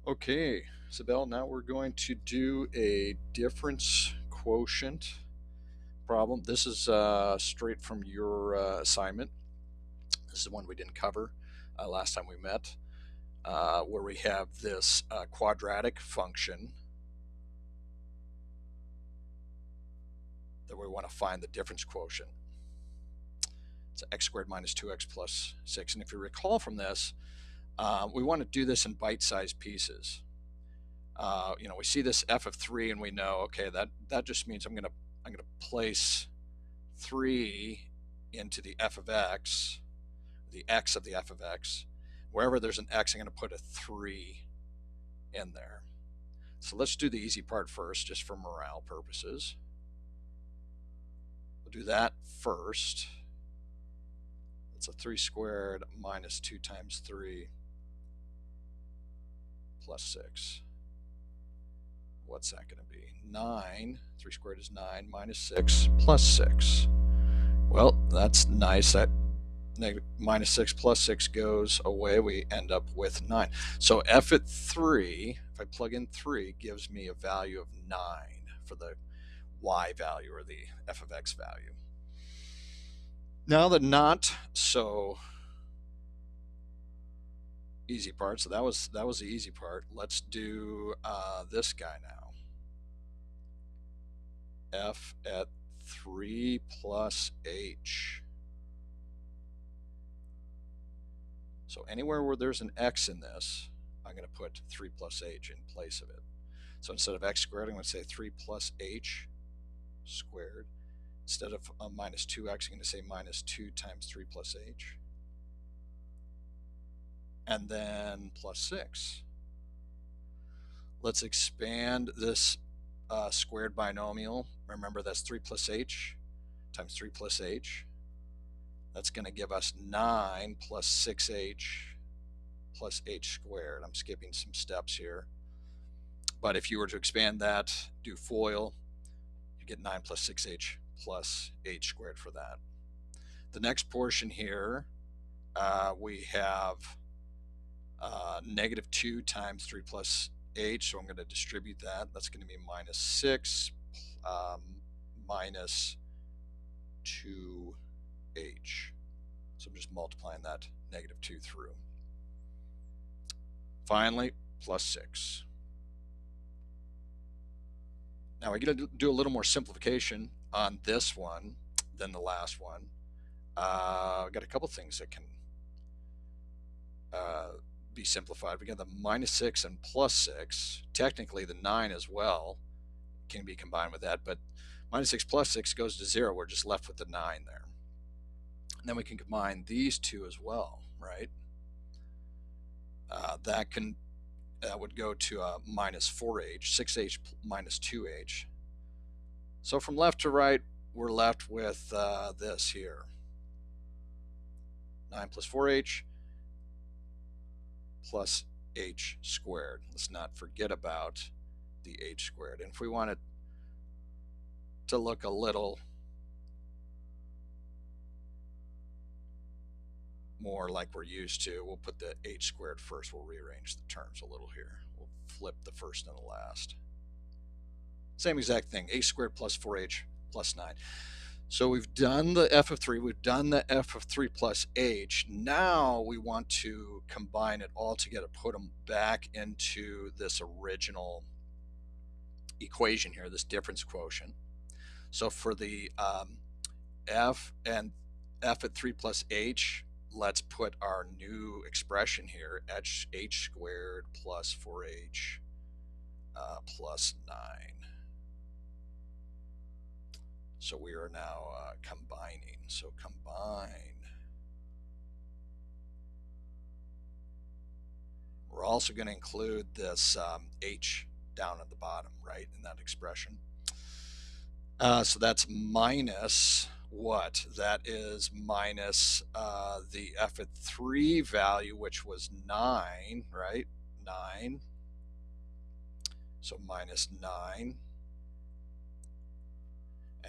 Okay, Isabel, now we're going to do a difference quotient problem. This is straight from your assignment. This is one we didn't cover last time we met, where we have this quadratic function that we want to find the difference quotient. It's x squared minus 2x plus 6. And if you recall from this, we want to do this in bite-sized pieces. We see this f of 3 and we know, okay, that just means I'm gonna place 3 into the f of x, the x of the f of x. Wherever there's an x, I'm gonna put a 3 in there. So let's do the easy part first, just for morale purposes. We'll do that first. That's a 3 squared minus 2 times 3 plus 6. What's that going to be? 9. 3 squared is 9 minus 6 plus 6. Well, that's nice. That minus 6 plus 6 goes away. We end up with 9. So f at 3, if I plug in 3, gives me a value of 9 for the y value, or the f of x value. Now the not so easy part. So that was the easy part. Let's do this guy now. F at 3 plus h. So anywhere where there's an x in this, I'm going to put 3 plus h in place of it. So instead of x squared, I'm going to say 3 plus h squared. Instead of minus 2x, I'm going to say minus 2 times 3 plus h. And then plus 6. Let's expand this squared binomial. Remember, that's 3 plus h times 3 plus h. That's going to give us 9 plus 6h plus h squared. I'm skipping some steps here. But if you were to expand that, do FOIL, you get 9 plus 6h plus h squared for that. The next portion here, we have negative 2 times 3 plus h, so I'm going to distribute that. That's going to be minus 6 minus 2h. So I'm just multiplying that negative 2 through. Finally, plus 6. Now we're going to do a little more simplification on this one than the last one. I've got a couple things that can be simplified. We got the minus 6 and plus 6. Technically the 9 as well can be combined with that, but minus 6 plus 6 goes to 0. We're just left with the 9 there. And then we can combine these two as well, right? That would go to minus 4h, 6h minus 2h. So from left to right, we're left with this here. 9 plus 4h plus h squared. Let's not forget about the h squared. And if we want it to look a little more like we're used to, we'll put the h squared first. We'll rearrange the terms a little here. We'll flip the first and the last. Same exact thing, h squared plus 4h plus 9. So we've done the f of 3, we've done the f of 3 plus h. Now we want to combine it all together, put them back into this original equation here, this difference quotient. So for the f at 3 plus h, let's put our new expression here, h squared plus 4h plus 9. So we are now combining. So combine. We're also going to include this h down at the bottom, right, in that expression. So that's minus what? That is minus the f at 3 value, which was 9, right? 9. So minus 9.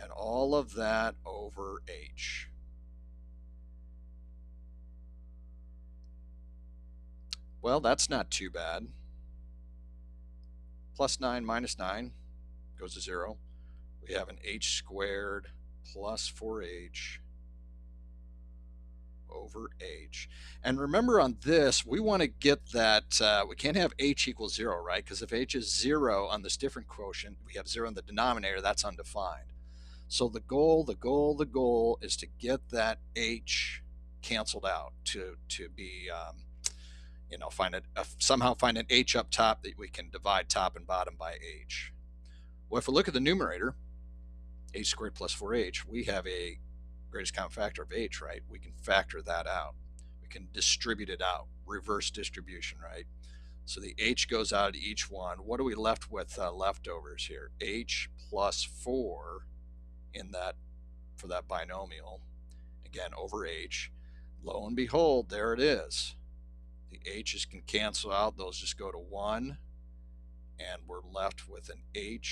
And all of that over h. Well, that's not too bad. plus 9 minus 9 goes to 0. We have an h squared plus 4h over h. And remember on this, we want to get that, we can't have h equals 0, right? Because if h is 0 on this different quotient, we have 0 in the denominator, that's undefined. So the goal is to get that h canceled out, to be, somehow find an h up top that we can divide top and bottom by h. Well, if we look at the numerator, h squared plus 4h, we have a greatest common factor of h, right? We can factor that out. We can distribute it out, reverse distribution, right? So the h goes out to each one. What are we left with leftovers here? H plus 4 in that, for that binomial, again over h. Lo and behold, there it is. The h's can cancel out, those just go to 1, and we're left with an h